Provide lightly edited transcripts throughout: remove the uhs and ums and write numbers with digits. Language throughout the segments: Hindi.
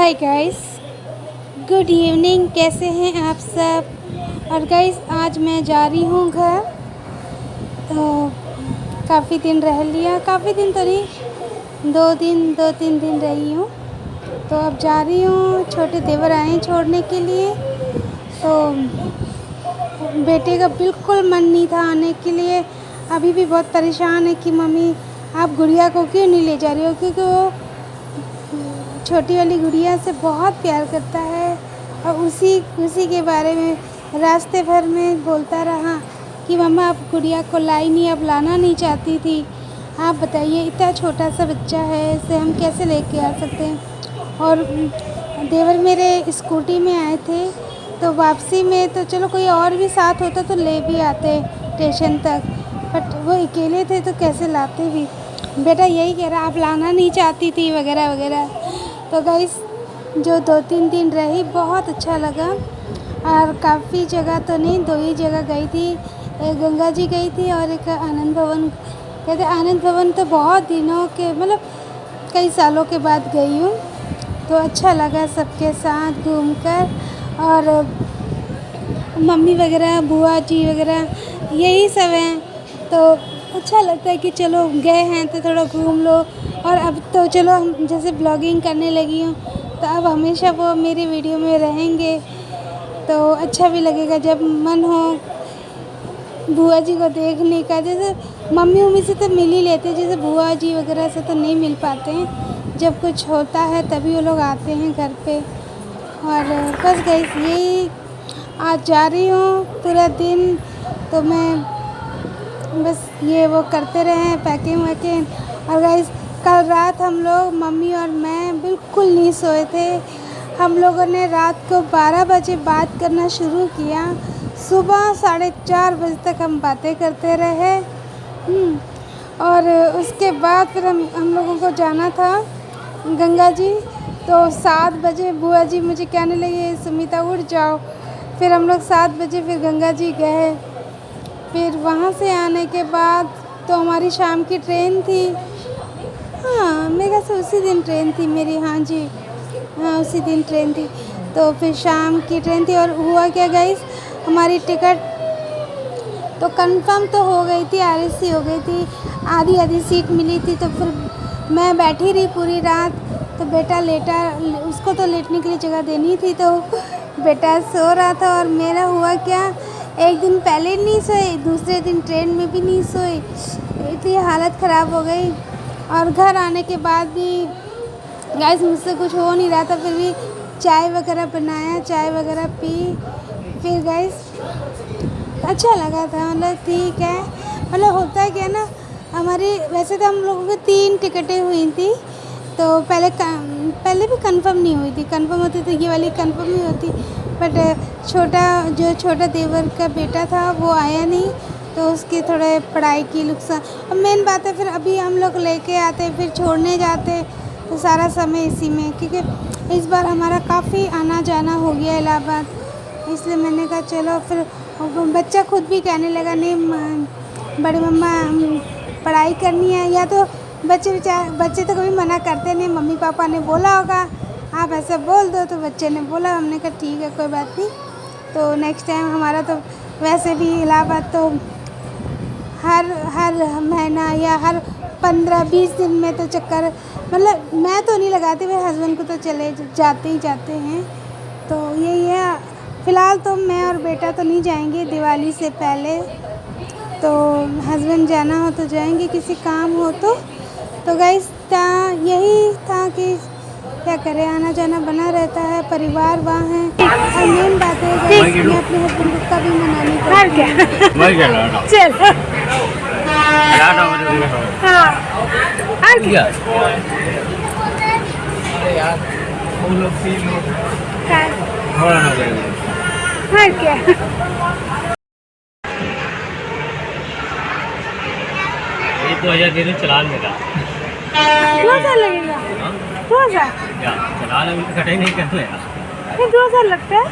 Hi guys, good evening. कैसे हैं आप सब? और गाइस आज मैं जा रही हूँ घर। तो काफ़ी दिन रह लिया, काफ़ी दिन तो नहीं, 2 3 दिन रही हूँ। तो अब जा रही हूँ, छोटे देवर आए हैं छोड़ने के लिए। तो बेटे का बिल्कुल मन नहीं था आने के लिए, अभी भी बहुत परेशान है कि मम्मी आप गुड़िया को क्यों नहीं ले जा रही हो, क्योंकि वो छोटी वाली गुड़िया से बहुत प्यार करता है। और उसी के बारे में रास्ते भर में बोलता रहा कि मम्मा आप गुड़िया को लाई नहीं, अब लाना नहीं चाहती थी। आप बताइए, इतना छोटा सा बच्चा है, इसे हम कैसे लेके आ सकते हैं। और देवर मेरे स्कूटी में आए थे, तो वापसी में तो चलो कोई और भी साथ होता तो ले भी आते स्टेशन तक, बट वो अकेले थे तो कैसे लाते भी। बेटा यही कह रहा आप लाना नहीं चाहती थी वगैरह वगैरह। तो गाइस जो 2 3 दिन रही बहुत अच्छा लगा। और काफ़ी जगह तो नहीं, 2 ही जगह गई थी, एक गंगा जी गई थी और एक आनंद भवन। कहते आनंद भवन तो बहुत दिनों के मतलब कई सालों के बाद गई हूँ, तो अच्छा लगा सबके साथ घूमकर। और मम्मी वगैरह बुआ जी वगैरह यही सब हैं, तो अच्छा लगता है कि चलो गए हैं तो थोड़ा घूम लो। और अब तो चलो हम जैसे ब्लॉगिंग करने लगी हूँ, तो अब हमेशा वो मेरी वीडियो में रहेंगे, तो अच्छा भी लगेगा जब मन हो बुआ जी को देखने का। जैसे मम्मी से तो मिल ही लेते हैं, जैसे बुआ जी वगैरह से तो नहीं मिल पाते हैं, जब कुछ होता है तभी वो लोग आते हैं घर पे। और बस गाइस यही आज जा रही हूँ पूरा दिन, तो मैं बस ये वो करते रहे पैकिंग वैकिंग। और गाइस कल रात हम लोग मम्मी और मैं बिल्कुल नहीं सोए थे। हम लोगों ने रात को 12 बजे बात करना शुरू किया, सुबह 4:30 बजे तक हम बातें करते रहे। और उसके बाद फिर हम लोगों को जाना था गंगा जी, तो 7 बजे बुआ जी मुझे कहने लगे सुमिता उठ जाओ। फिर हम लोग 7 बजे फिर गंगा जी गए। फिर वहाँ से आने के बाद तो हमारी शाम की ट्रेन थी। हाँ मेरे ख्याल से उसी दिन ट्रेन थी मेरी, हाँ जी हाँ उसी दिन ट्रेन थी। तो फिर शाम की ट्रेन थी और हुआ क्या गाइस, हमारी टिकट तो कंफर्म तो हो गई थी, RSC हो गई थी, आधी सीट मिली थी। तो फिर मैं बैठी रही पूरी रात, तो बेटा लेटा, उसको तो लेटने के लिए जगह देनी थी, तो बेटा सो रहा था। और मेरा हुआ क्या, एक दिन पहले नहीं सोई, दूसरे दिन ट्रेन में भी नहीं सोई, इतनी हालत ख़राब हो गई। और घर आने के बाद भी गाइस मुझसे कुछ हो नहीं रहा था, फिर भी चाय वगैरह बनाया, चाय वगैरह पी। फिर गाइस अच्छा लगा था, मतलब ठीक है। मतलब होता है क्या ना, हमारी वैसे तो हम लोगों की 3 टिकटें हुई थी, तो पहले भी कंफर्म नहीं हुई थी, कंफर्म होती तो ये वाली कंफर्म नहीं होती। बट छोटा देवर का बेटा था वो आया नहीं, तो उसकी थोड़े पढ़ाई की नुकसान। और मेन बात है फिर अभी हम लोग लेके आते फिर छोड़ने जाते, तो सारा समय इसी में, क्योंकि इस बार हमारा काफ़ी आना जाना हो गया इलाहाबाद, इसलिए मैंने कहा चलो। फिर बच्चा खुद भी कहने लगा नहीं बड़ी मम्मा पढ़ाई करनी है, या तो बच्चे तो कभी मना करते नहीं, मम्मी पापा ने बोला होगा आप ऐसा बोल दो, तो बच्चे ने बोला, हमने कहा ठीक है कोई बात नहीं। तो नेक्स्ट टाइम हमारा तो वैसे भी इलाहाबाद तो हर महीना या हर 15-20 दिन में तो चक्कर, मतलब मैं तो नहीं लगाती, मेरे हस्बैंड को तो चले जाते ही जाते हैं। तो यही है, फ़िलहाल तो मैं और बेटा तो नहीं जाएंगे दिवाली से पहले, तो हस्बैंड जाना हो तो जाएंगे, किसी काम हो तो गाइस यही था कि क्या करें, आना जाना बना रहता है, परिवार वहाँ है। और मेन बात है गाइस मैं अपने हस्बैंड का भी मनाने करती हूँ। चल हाँ क्या 2000 दे दो, चलान मेरा 2000 लगेगा। 2000 क्या चलान अभी तक कटाई नहीं कर लिया, फिर 2000 लगता है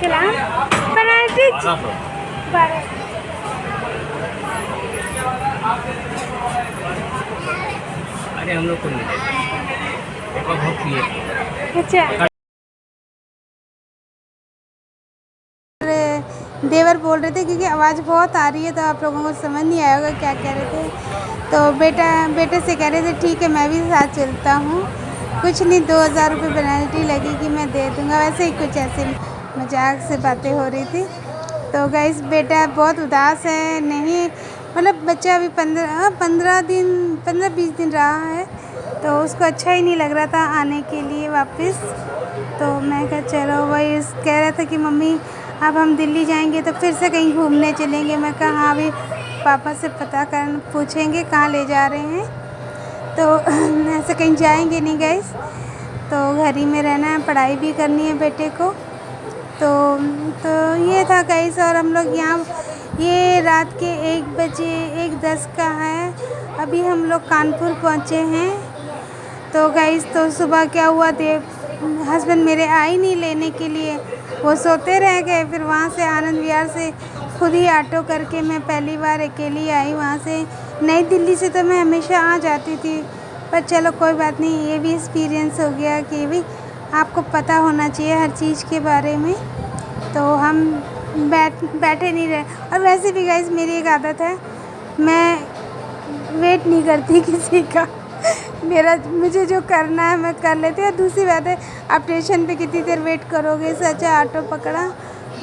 चलान। पेनल्टी 12। अरे हम लोग को नहीं देते, एक बार बहुत पिए अच्छा, देवर बोल रहे थे क्योंकि आवाज़ बहुत आ रही है तो आप लोगों को समझ नहीं आया होगा क्या कह रहे थे। तो बेटे से कह रहे थे ठीक है मैं भी साथ चलता हूँ, कुछ नहीं 2000 रुपये पेनल्टी लगेगी मैं दे दूँगा, वैसे ही कुछ ऐसे मजाक से बातें हो रही थी। तो गाइस बेटा बहुत उदास है, नहीं मतलब बच्चा अभी 15-20 दिन रहा है तो उसको अच्छा ही नहीं लग रहा था आने के लिए वापस। तो मैं कहा चलो वही कह रहा था कि मम्मी अब हम दिल्ली जाएंगे तो फिर से कहीं घूमने चलेंगे। मैं कहा हाँ अभी पापा से पता कर पूछेंगे कहाँ ले जा रहे हैं, तो ऐसे कहीं जाएंगे नहीं गाइस, तो घर ही में रहना है, पढ़ाई भी करनी है बेटे को। तो ये था गाइस। और हम लोग यहाँ ये रात के 1:10 का है, अभी हम लोग कानपुर पहुँचे हैं। तो गाइस तो सुबह क्या हुआ, हस्बैंड मेरे आए नहीं लेने के लिए, वो सोते रह गए। फिर वहाँ से आनंद विहार से खुद ही ऑटो करके मैं पहली बार अकेली आई वहाँ से। नई दिल्ली से तो मैं हमेशा आ जाती थी, पर चलो कोई बात नहीं, ये भी एक्सपीरियंस हो गया कि भी आपको पता होना चाहिए हर चीज़ के बारे में। तो हम बैठे नहीं रहे। और वैसे भी गाइस मेरी एक आदत है, मैं वेट नहीं करती किसी का मुझे जो करना है मैं कर लेती हूँ। और दूसरी बात है, आप स्टेशन पे कितनी देर वेट करोगे, इससे अच्छा ऑटो पकड़ा,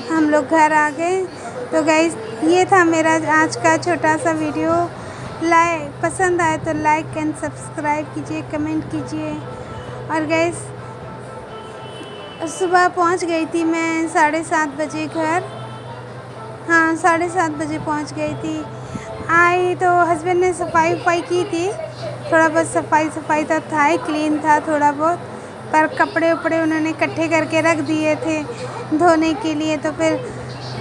हम लोग घर आ गए। तो गाइस ये था मेरा आज का छोटा सा वीडियो। पसंद आए तो लाइक एंड सब्सक्राइब कीजिए, कमेंट कीजिए। और गाइस सुबह पहुंच गई थी मैं 7:30 बजे घर, हाँ 7:30 बजे पहुंच गई थी। आई तो हस्बैंड ने सफाई की थी, थोड़ा बहुत सफाई तो था ही, क्लीन था थोड़ा बहुत, पर कपड़े उपड़े उन्होंने इकट्ठे करके रख दिए थे धोने के लिए। तो फिर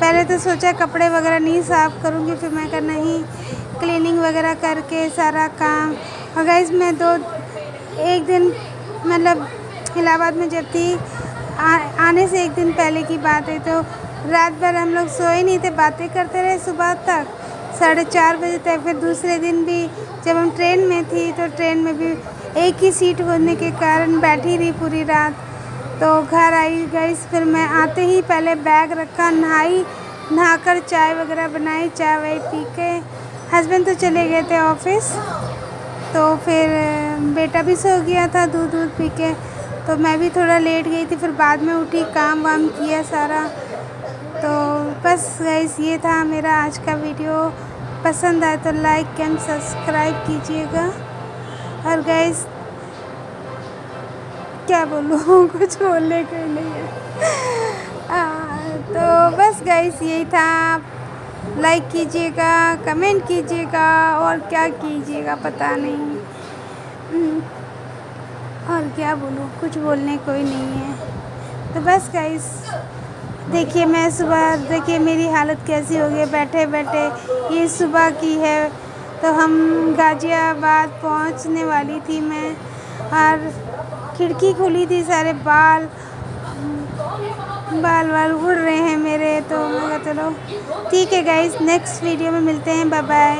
पहले तो सोचा कपड़े वगैरह नहीं साफ़ करूँगी, फिर मैं करना ही क्लीनिंग वगैरह करके सारा काम। और गाइस मैं एक दिन मतलब इलाहाबाद में जब थी, आने से एक दिन पहले की बात है, तो रात भर हम लोग सोए नहीं थे, बातें करते रहे सुबह तक 4:30 बजे तक। फिर दूसरे दिन भी जब हम ट्रेन में थी तो ट्रेन में भी एक ही सीट होने के कारण बैठी रही पूरी रात। तो घर आई गाइस, फिर मैं आते ही पहले बैग रखा, नहाकर चाय वगैरह बनाई, चाय वाय पी के हस्बैंड तो चले गए थे ऑफिस। तो फिर बेटा भी सो गया था दूध पी के, तो मैं भी थोड़ा लेट गई थी। फिर बाद में उठी, काम वाम किया सारा। तो बस गाइस ये था मेरा आज का वीडियो। पसंद आए तो लाइक एंड सब्सक्राइब कीजिएगा। और गाइस क्या बोलूँ कुछ बोलने को नहीं है। तो बस गाइस यही था, लाइक कीजिएगा, कमेंट कीजिएगा और क्या कीजिएगा पता नहीं। और क्या बोलूँ, कुछ बोलने कोई नहीं है। तो बस गाइस देखिए मैं सुबह, देखिए मेरी हालत कैसी हो गई बैठे बैठे, ये सुबह की है। तो हम गाज़ियाबाद पहुंचने वाली थी मैं, और खिड़की खुली थी, सारे बाल उड़ रहे हैं मेरे। तो मैं कहा चलो ठीक है गाइस, नेक्स्ट वीडियो में मिलते हैं, बाय बाय।